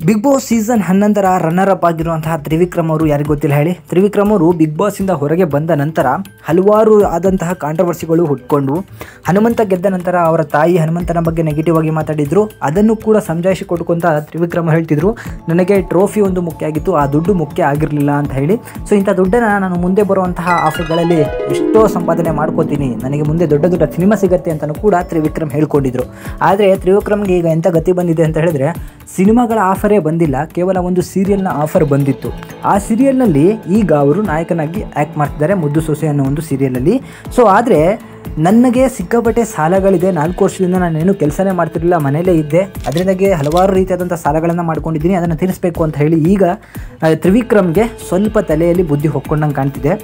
Big Boss season 11 runner up ಆಗಿರುವಂತಹ ತ್ರಿವಿಕ್ರಮ್ ಅವರು ಯಾರಿಗೂ ಗೊತ್ತಿಲ್ಲ ಹೇಳಿ. ತ್ರಿವಿಕ್ರಮ್ ಅವರು ಬಿಗ್ ಬಾಸ್ ಇಂದ ಹೊರಗೆ ಬಂದ ನಂತರ ಹಲವಾರು ಆದಂತಹ ಕಾಂಟ್ರವರ್ಸಿಗಳು ಹುಟ್ಕೊಂಡು ಹನುಮಂತ ಗೆದ್ದ ನಂತರ ಅವರ ತಾಯಿ ಹನುಮಂತನ ಬಗ್ಗೆ ನೆಗೆಟಿವ್ ಆಗಿ ಮಾತಾಡಿದ್ರು. ಅದನ್ನು ಕೂಡ ಸಮಜಾಯಿಸಿ ಕೊಡ್ಕೊಂತ ತ್ರಿವಿಕ್ರಮ್ ಹೇಳ್ತಿದ್ರು, ನನಗೆ ಟ್ರೋಫಿ ಒಂದು ಮುಖ್ಯ ಆಗಿತ್ತು, ಆ ದುಡ್ಡು ಮುಖ್ಯ ಆಗಿರಲಿಲ್ಲ ಅಂತ ಹೇಳಿ. ಸೊ ಇಂಥ ದುಡ್ಡನ್ನು ನಾನು ಮುಂದೆ ಬರುವಂತಹ ಆಫರ್ಗಳಲ್ಲಿ ಎಷ್ಟೋ ಸಂಪಾದನೆ ಮಾಡ್ಕೋತೀನಿ, ನನಗೆ ಮುಂದೆ ದೊಡ್ಡ ದೊಡ್ಡ ಸಿನಿಮಾ ಸಿಗುತ್ತೆ ಅಂತಲೂ ಕೂಡ ತ್ರಿವಿಕ್ರಮ್ ಹೇಳ್ಕೊಂಡಿದ್ರು. ಆದರೆ ತ್ರಿವಿಕ್ರಮ್ಗೆ ಈಗ ಎಂಥ ಗತಿ ಬಂದಿದೆ ಅಂತ ಹೇಳಿದ್ರೆ, ಸಿನಿಮಾಗಳ ಆಫರೇ ಬಂದಿಲ್ಲ, ಕೇವಲ ಒಂದು ಸೀರಿಯಲ್ನ ಆಫರ್ ಬಂದಿತ್ತು. ಆ ಸೀರಿಯಲ್ನಲ್ಲಿ ಈಗ ಅವರು ನಾಯಕನಾಗಿ ಆ್ಯಕ್ಟ್ ಮಾಡ್ತಿದ್ದಾರೆ, ಮುದ್ದು ಸೊಸೆ ಅನ್ನೋ ಒಂದು ಸೀರಿಯಲಲ್ಲಿ. ಸೊ ಆದರೆ ನನಗೆ ಸಿಕ್ಕಾಪಟ್ಟೆ ಸಾಲಗಳಿದೆ, 4 ವರ್ಷದಿಂದ ನಾನೇನು ಕೆಲಸನೇ ಮಾಡ್ತಿರಲಿಲ್ಲ, ಮನೇಲೇ ಇದ್ದೆ, ಅದರಿಂದಾಗಿ ಹಲವಾರು ರೀತಿಯಾದಂಥ ಸಾಲಗಳನ್ನು ಮಾಡ್ಕೊಂಡಿದ್ದೀನಿ, ಅದನ್ನು ತೀರಿಸಬೇಕು ಅಂತ ಹೇಳಿ ಈಗ ತ್ರಿವಿಕ್ರಮ್ಗೆ ಸ್ವಲ್ಪ ತಲೆಯಲ್ಲಿ ಬುದ್ಧಿ ಹೊಕ್ಕೊಂಡಂಗೆ ಕಾಣ್ತಿದೆ.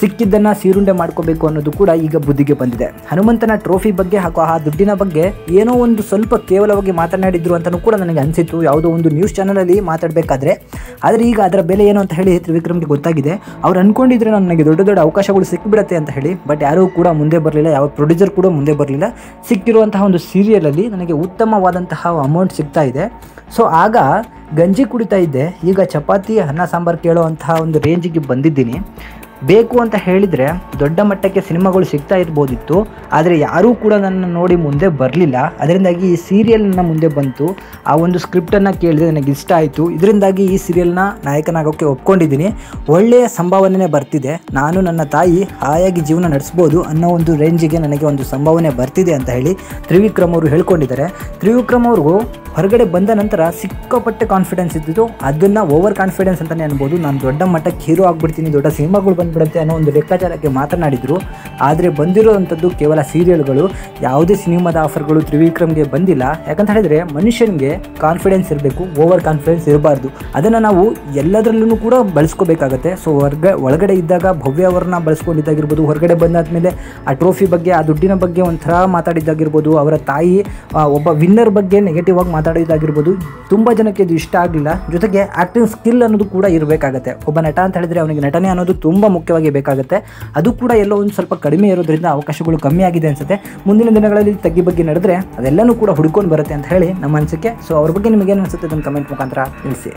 ಸಿಕ್ಕಿದ್ದನ್ನು ಸೀರುಂಡೆ ಮಾಡ್ಕೋಬೇಕು ಅನ್ನೋದು ಕೂಡ ಈಗ ಬುದ್ಧಿಗೆ ಬಂದಿದೆ. ಹನುಮಂತನ ಟ್ರೋಫಿ ಬಗ್ಗೆ ಹಾಗೂ ಆ ದುಡ್ಡಿನ ಬಗ್ಗೆ ಏನೋ ಒಂದು ಸ್ವಲ್ಪ ಕೇವಲವಾಗಿ ಮಾತನಾಡಿದ್ರು ಅಂತಲೂ ಕೂಡ ನನಗೆ ಅನಿಸಿತ್ತು, ಯಾವುದೋ ಒಂದು ನ್ಯೂಸ್ ಚಾನಲಲ್ಲಿ ಮಾತಾಡಬೇಕಾದ್ರೆ. ಆದರೆ ಈಗ ಅದರ ಬೆಲೆ ಏನು ಅಂತ ಹೇಳಿ ತ್ರಿವಿಕ್ರಮ್ಗೆ ಗೊತ್ತಾಗಿದೆ. ಅವ್ರು ಅಂದ್ಕೊಂಡಿದ್ರೆ ನನಗೆ ದೊಡ್ಡ ದೊಡ್ಡ ಅವಕಾಶಗಳು ಸಿಕ್ಕಿಬಿಡುತ್ತೆ ಅಂತ ಹೇಳಿ, ಬಟ್ ಯಾರೂ ಕೂಡ ಮುಂದೆ ಬರಲಿಲ್ಲ, ಯಾವ ಪ್ರೊಡ್ಯೂಸರ್ ಕೂಡ ಮುಂದೆ ಬರಲಿಲ್ಲ. ಸಿಕ್ಕಿರುವಂತಹ ಒಂದು ಸೀರಿಯಲಲ್ಲಿ ನನಗೆ ಉತ್ತಮವಾದಂತಹ ಅಮೌಂಟ್ ಸಿಗ್ತಾ ಇದೆ. ಸೊ ಆಗ ಗಂಜಿ ಕುಡಿತಾ ಇದ್ದೆ, ಈಗ ಚಪಾತಿ ಅನ್ನ ಸಾಂಬಾರು ಕೇಳೋವಂತಹ ಒಂದು ರೇಂಜಿಗೆ ಬಂದಿದ್ದೀನಿ. ಬೇಕು ಅಂತ ಹೇಳಿದರೆ ದೊಡ್ಡ ಮಟ್ಟಕ್ಕೆ ಸಿನಿಮಾಗಳು ಸಿಗ್ತಾ ಇರ್ಬೋದಿತ್ತು, ಆದರೆ ಯಾರೂ ಕೂಡ ನನ್ನ ನೋಡಿ ಮುಂದೆ ಬರಲಿಲ್ಲ. ಅದರಿಂದಾಗಿ ಈ ಸೀರಿಯಲ್ ನನ್ನ ಮುಂದೆ ಬಂತು. ಆ ಒಂದು ಸ್ಕ್ರಿಪ್ಟನ್ನು ಕೇಳಿದೆ, ನನಗೆ ಇಷ್ಟ ಆಯಿತು. ಇದರಿಂದಾಗಿ ಈ ಸೀರಿಯಲ್ನ ನಾಯಕನಾಗೋಕ್ಕೆ ಒಪ್ಕೊಂಡಿದ್ದೀನಿ. ಒಳ್ಳೆಯ ಸಂಭಾವನೆ ಬರ್ತಿದೆ, ನಾನು ನನ್ನ ತಾಯಿ ಹಾಯಾಗಿ ಜೀವನ ನಡೆಸ್ಬೋದು ಅನ್ನೋ ಒಂದು ರೇಂಜಿಗೆ ನನಗೆ ಒಂದು ಸಂಭಾವನೆ ಬರ್ತಿದೆ ಅಂತ ಹೇಳಿ ತ್ರಿವಿಕ್ರಮ್ ಅವರು ಹೇಳ್ಕೊಂಡಿದ್ದಾರೆ. ತ್ರಿವಿಕ್ರಮ್ ಅವ್ರಿಗೂ ಹೊರಗಡೆ ಬಂದ ನಂತರ ಸಿಕ್ಕಾಪಟ್ಟೆ ಕಾನ್ಫಿಡೆನ್ಸ್ ಇದ್ದಿದ್ದು, ಅದನ್ನು ಓವರ್ ಕಾನ್ಫಿಡೆನ್ಸ್ ಅಂತಲೇ ಅನ್ಬೋದು. ನಾನು ದೊಡ್ಡ ಮಟ್ಟಕ್ಕೆ ಹೀರೋ ಆಗ್ಬಿಡ್ತೀನಿ, ದೊಡ್ಡ ಸಿನಿಮಾಗಳು ಬಂದುಬಿಡುತ್ತೆ ಅನ್ನೋ ಒಂದು ಲೆಕ್ಕಾಚಾರಕ್ಕೆ ಮಾತನಾಡಿದರು. ಆದರೆ ಬಂದಿರೋವಂಥದ್ದು ಕೇವಲ ಸೀರಿಯಲ್ಗಳು, ಯಾವುದೇ ಸಿನಿಮಾದ ಆಫರ್ಗಳು ತ್ರಿವಿಕ್ರಮ್ಗೆ ಬಂದಿಲ್ಲ. ಯಾಕಂತ ಹೇಳಿದರೆ ಮನುಷ್ಯನಿಗೆ ಕಾನ್ಫಿಡೆನ್ಸ್ ಇರಬೇಕು, ಓವರ್ ಕಾನ್ಫಿಡೆನ್ಸ್ ಇರಬಾರ್ದು. ಅದನ್ನು ನಾವು ಎಲ್ಲದರಲ್ಲೂ ಕೂಡ ಬಳಸ್ಕೋಬೇಕಾಗತ್ತೆ. ಸೊ ಒಳಗಡೆ ಇದ್ದಾಗ ಭವ್ಯ ಅವ್ರನ್ನ ಬಳಸ್ಕೊಂಡಿದ್ದಾಗಿರ್ಬೋದು, ಹೊರಗಡೆ ಬಂದಾದಮೇಲೆ ಆ ಟ್ರೋಫಿ ಬಗ್ಗೆ, ಆ ದುಡ್ಡಿನ ಬಗ್ಗೆ ಒಂಥರ ಮಾತಾಡಿದ್ದಾಗಿರ್ಬೋದು, ಅವರ ತಾಯಿ ಒಬ್ಬ ವಿನ್ನರ್ ಬಗ್ಗೆ ನೆಗೆಟಿವ್ ಆಗಿ ಮಾತಾಡಿದ್ದಾಗಿರ್ಬೋದು, ತುಂಬ ಜನಕ್ಕೆ ಇದು ಇಷ್ಟ ಆಗಲಿಲ್ಲ. ಜೊತೆಗೆ ಆ್ಯಕ್ಟಿಂಗ್ ಸ್ಕಿಲ್ ಅನ್ನೋದು ಕೂಡ ಇರಬೇಕಾಗತ್ತೆ. ಒಬ್ಬ ನಟ ಅಂತ ಹೇಳಿದರೆ ಅವನಿಗೆ ನಟನೆ ಅನ್ನೋದು ತುಂಬ ಮುಖ್ಯವಾಗಿ ಬೇಕಾಗುತ್ತೆ. ಅದು ಕೂಡ ಎಲ್ಲೋ ಒಂದು ಸ್ವಲ್ಪ ಕಡಿಮೆ ಇರೋದ್ರಿಂದ ಅವಕಾಶಗಳು ಕಮ್ಮಿ ಆಗಿದೆ ಅನಿಸುತ್ತೆ. ಮುಂದಿನ ದಿನಗಳಲ್ಲಿ ತಗ್ಗಿ ಬಗ್ಗೆ ನಡೆದ್ರೆ ಅದೆಲ್ಲನೂ ಕೂಡ ಹುಡ್ಕೊಂಡು ಬರುತ್ತೆ ಅಂತ ಹೇಳಿ ನಮ್ಮ ಅನಿಸಿಕೆ. ಸೊ ಅವ್ರ ಬಗ್ಗೆ ನಿಮಗೇನು ಅನಿಸುತ್ತೆ ಅದನ್ನು ಕಮೆಂಟ್ ಮುಖಾಂತರ ತಿಳಿಸಿ.